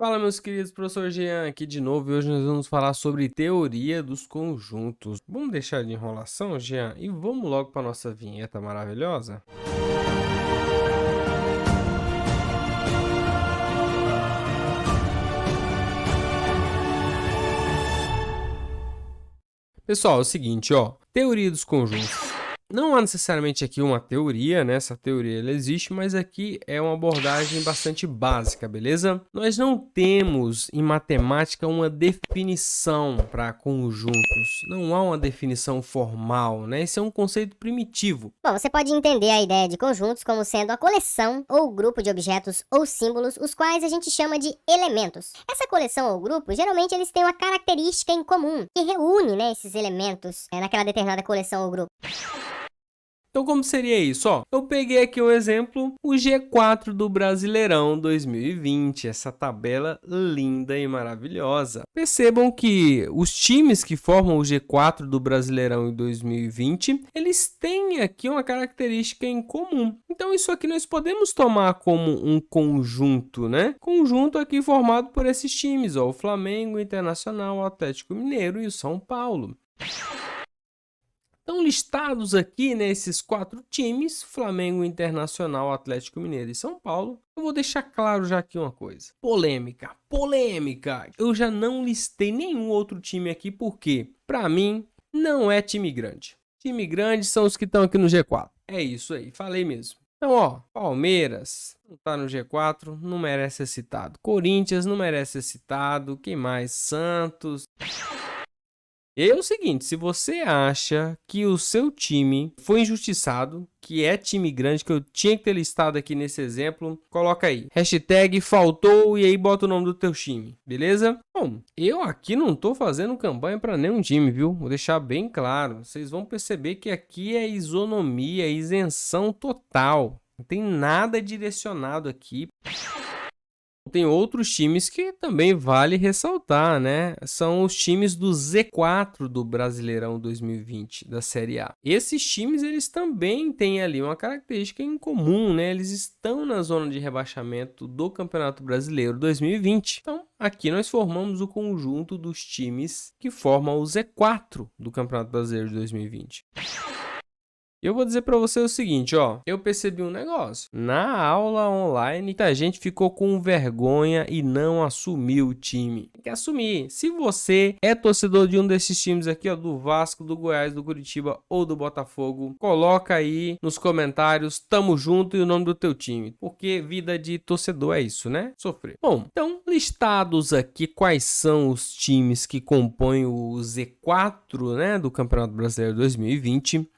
Fala, meus queridos, professor Jean aqui de novo e hoje nós vamos falar sobre teoria dos conjuntos. Vamos deixar de enrolação, Jean, e vamos logo para nossa vinheta maravilhosa? Pessoal, é o seguinte, ó, teoria dos conjuntos. Não há necessariamente aqui uma teoria, né? Essa teoria ela existe, mas aqui é uma abordagem bastante básica, beleza? Nós não temos em matemática uma definição para conjuntos. Não há uma definição formal, né? Esse é um conceito primitivo. Bom, você pode entender a ideia de conjuntos como sendo a coleção ou grupo de objetos ou símbolos, os quais a gente chama de elementos. Essa coleção ou grupo, geralmente eles têm uma característica em comum, que reúne, esses elementos naquela determinada coleção ou grupo. Então, como seria isso? Ó, eu peguei aqui um exemplo, o G4 do Brasileirão 2020, essa tabela linda e maravilhosa. Percebam que os times que formam o G4 do Brasileirão em 2020, eles têm aqui uma característica em comum. Então, isso aqui nós podemos tomar como um conjunto, né? Conjunto aqui formado por esses times, ó, o Flamengo, o Internacional, o Atlético Mineiro e o São Paulo. Estão listados aqui, né, esses 4 times, Flamengo, Internacional, Atlético Mineiro e São Paulo. Eu vou deixar claro já aqui uma coisa. Polêmica, polêmica. Eu já não listei nenhum outro time aqui porque, para mim, não é time grande. Time grande são os que estão aqui no G4. É isso aí, falei mesmo. Então, ó, Palmeiras não tá no G4, não merece ser citado. Corinthians não merece ser citado. Quem mais? Santos. E aí é o seguinte, se você acha que o seu time foi injustiçado, que é time grande, que eu tinha que ter listado aqui nesse exemplo, coloca aí, hashtag faltou e aí bota o nome do teu time, beleza? Bom, eu aqui não tô fazendo campanha para nenhum time, viu? Vou deixar bem claro, vocês vão perceber que aqui é isonomia, isenção total, não tem nada direcionado aqui. Tem outros times que também vale ressaltar, né? São os times do Z4 do Brasileirão 2020, da Série A. Esses times, eles também têm ali uma característica em comum, né? Eles estão na zona de rebaixamento do Campeonato Brasileiro 2020. Então, aqui nós formamos o conjunto dos times que formam o Z4 do Campeonato Brasileiro de 2020. Eu vou dizer para você o seguinte, ó, eu percebi um negócio. Na aula online, muita gente ficou com vergonha e não assumiu o time. Tem que assumir. Se você é torcedor de um desses times aqui, ó, do Vasco, do Goiás, do Curitiba ou do Botafogo, coloca aí nos comentários, tamo junto e o nome do teu time. Porque vida de torcedor é isso, né? Sofrer. Bom, então, listados aqui quais são os times que compõem o Z4, né, do Campeonato Brasileiro 2020.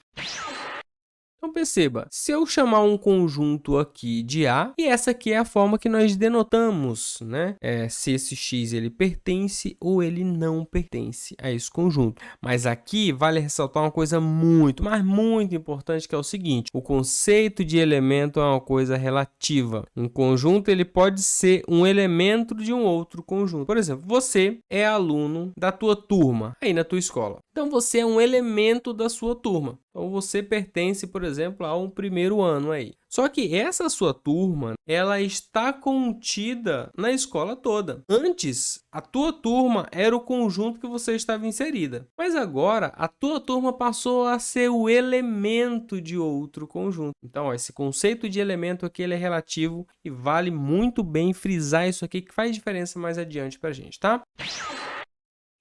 Então perceba, se eu chamar um conjunto aqui de A, e essa aqui é a forma que nós denotamos, né? Se esse X ele pertence ou ele não pertence a esse conjunto. Mas aqui vale ressaltar uma coisa muito, mas muito importante, que é o seguinte: o conceito de elemento é uma coisa relativa. Um conjunto ele pode ser um elemento de um outro conjunto. Por exemplo, você é aluno da tua turma aí na tua escola. Então você é um elemento da sua turma. Então você pertence, por exemplo, a um primeiro ano aí. Só que essa sua turma, ela está contida na escola toda. Antes, a tua turma era o conjunto que você estava inserida. Mas agora, a tua turma passou a ser o elemento de outro conjunto. Então, ó, esse conceito de elemento aqui ele é relativo e vale muito bem frisar isso aqui que faz diferença mais adiante pra gente, tá?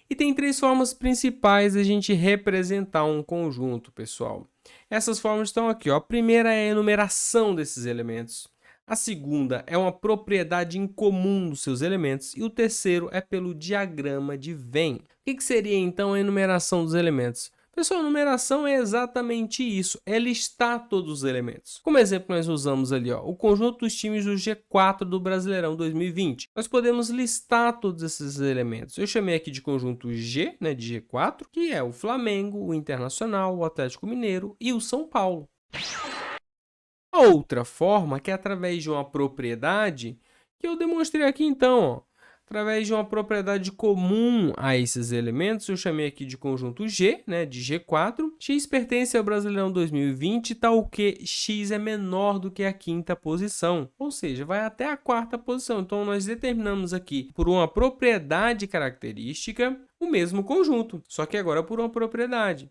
E tem 3 formas principais de a gente representar um conjunto, pessoal. Essas formas estão aqui, ó. A primeira é a enumeração desses elementos. A segunda é uma propriedade em comum dos seus elementos. E o terceiro é pelo diagrama de Venn. O que seria, então, a enumeração dos elementos? Pessoal, a numeração é exatamente isso, é listar todos os elementos. Como exemplo, nós usamos ali, ó, o conjunto dos times do G4 do Brasileirão 2020. Nós podemos listar todos esses elementos. Eu chamei aqui de conjunto G, né, de G4, que é o Flamengo, o Internacional, o Atlético Mineiro e o São Paulo. A outra forma, que é através de uma propriedade, que eu demonstrei aqui então, ó. Através de uma propriedade comum a esses elementos, eu chamei aqui de conjunto G, né, de G4. X pertence ao Brasileirão 2020, tal que X é menor do que a quinta posição, ou seja, vai até a quarta posição. Então, nós determinamos aqui, por uma propriedade característica, o mesmo conjunto, só que agora por uma propriedade.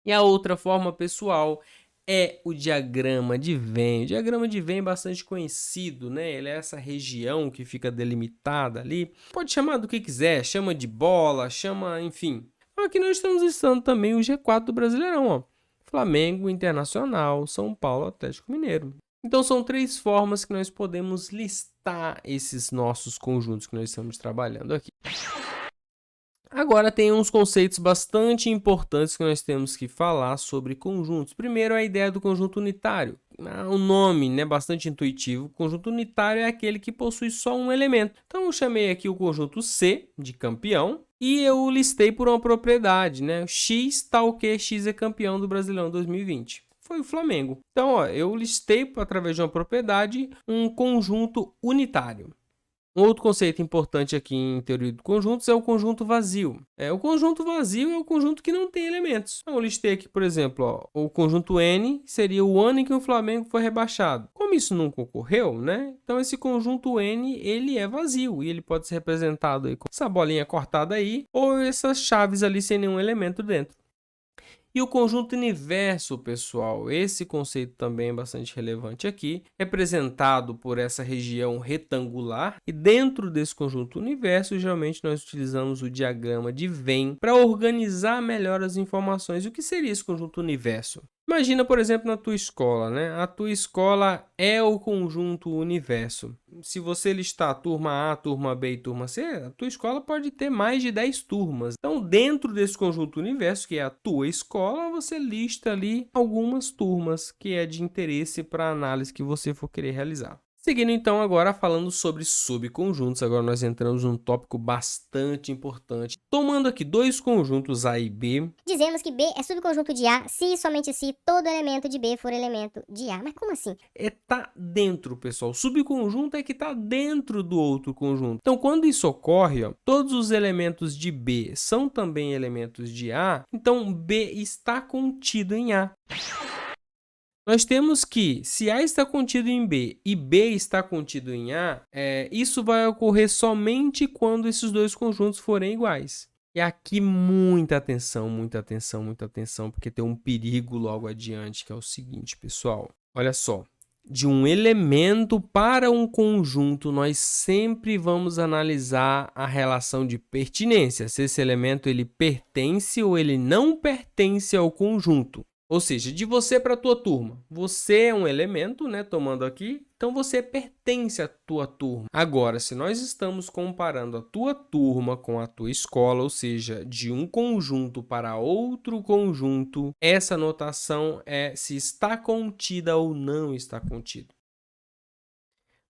E a outra forma, pessoal, é o diagrama de Venn. O diagrama de Venn é bastante conhecido, né? Ele é essa região que fica delimitada ali. Pode chamar do que quiser, chama de bola, chama, enfim. Aqui nós estamos listando também o G4 do Brasileirão, ó. Flamengo, Internacional, São Paulo, Atlético Mineiro. Então são 3 formas que nós podemos listar esses nossos conjuntos que nós estamos trabalhando aqui. Agora tem uns conceitos bastante importantes que nós temos que falar sobre conjuntos. Primeiro, a ideia do conjunto unitário. O nome, né, bastante intuitivo. O conjunto unitário é aquele que possui só um elemento. Então eu chamei aqui o conjunto C, de campeão, e eu listei por uma propriedade, né? X tal que X é campeão do Brasileirão 2020. Foi o Flamengo. Então, ó, eu listei, através de uma propriedade, um conjunto unitário. Um outro conceito importante aqui em teoria de conjuntos é o conjunto vazio. O conjunto vazio é o conjunto que não tem elementos. Então, eu listei aqui, por exemplo, ó, o conjunto N seria o ano em que o Flamengo foi rebaixado. Como isso nunca ocorreu, né? Então, esse conjunto N, ele é vazio e ele pode ser representado aí com essa bolinha cortada aí ou essas chaves ali sem nenhum elemento dentro. E o conjunto universo, pessoal, esse conceito também é bastante relevante aqui, representado por essa região retangular. E dentro desse conjunto universo, geralmente nós utilizamos o diagrama de Venn para organizar melhor as informações. O que seria esse conjunto universo? Imagina, por exemplo, na tua escola, né? A tua escola é o conjunto universo. Se você listar a turma A, turma B e turma C, a tua escola pode ter mais de 10 turmas. Então, dentro desse conjunto universo, que é a tua escola, você lista ali algumas turmas que é de interesse para a análise que você for querer realizar. Seguindo então agora falando sobre subconjuntos, agora nós entramos num tópico bastante importante. Tomando aqui 2 conjuntos A e B. Dizemos que B é subconjunto de A se e somente se todo elemento de B for elemento de A. Mas como assim? Tá dentro, pessoal. Subconjunto é que tá dentro do outro conjunto. Então, quando isso ocorre, ó, todos os elementos de B são também elementos de A, então B está contido em A. Nós temos que, se A está contido em B e B está contido em A, isso vai ocorrer somente quando esses 2 conjuntos forem iguais. E aqui muita atenção, muita atenção, muita atenção, porque tem um perigo logo adiante, que é o seguinte, pessoal. Olha só, de um elemento para um conjunto, nós sempre vamos analisar a relação de pertinência, se esse elemento ele pertence ou ele não pertence ao conjunto. Ou seja, de você para a tua turma. Você é um elemento, né? Tomando aqui, então você pertence à tua turma. Agora, se nós estamos comparando a tua turma com a tua escola, ou seja, de um conjunto para outro conjunto, essa notação é se está contida ou não está contida.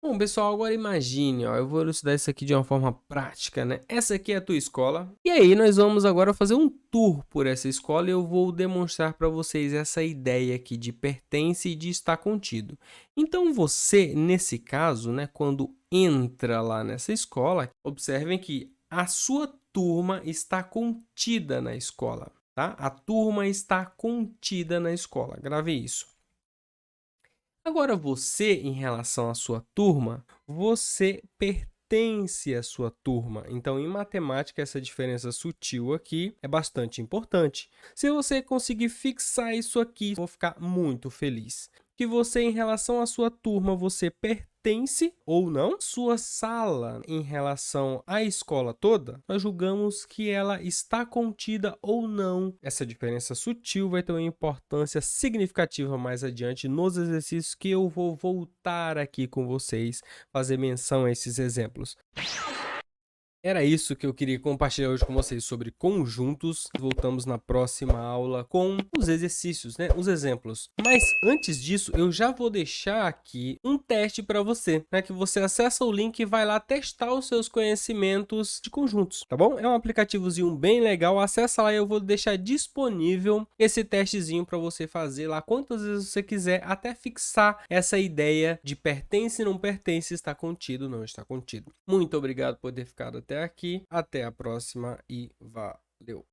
Bom, pessoal, agora imagine, ó, eu vou elucidar isso aqui de uma forma prática, né? Essa aqui é a tua escola. E aí, nós vamos agora fazer um tour por essa escola e eu vou demonstrar para vocês essa ideia aqui de pertence e de estar contido. Então, você, nesse caso, né, quando entra lá nessa escola, observem que a sua turma está contida na escola, tá? A turma está contida na escola. Grave isso. Agora você, em relação à sua turma, você pertence à sua turma. Então, em matemática, essa diferença sutil aqui é bastante importante. Se você conseguir fixar isso aqui, eu vou ficar muito feliz. Que você, em relação à sua turma, você pertence ou não. Sua sala, em relação à escola toda, nós julgamos que ela está contida ou não. Essa diferença sutil vai ter uma importância significativa mais adiante nos exercícios que eu vou voltar aqui com vocês, fazer menção a esses exemplos. Era isso que eu queria compartilhar hoje com vocês sobre conjuntos. Voltamos na próxima aula com os exercícios, né? Os exemplos. Mas antes disso, eu já vou deixar aqui um teste para você, né? Que você acessa o link e vai lá testar os seus conhecimentos de conjuntos, tá bom? É um aplicativozinho bem legal. Acessa lá e eu vou deixar disponível esse testezinho para você fazer lá quantas vezes você quiser, até fixar essa ideia de pertence, não pertence, está contido, não está contido. Muito obrigado por ter ficado até aqui. Até a próxima e valeu!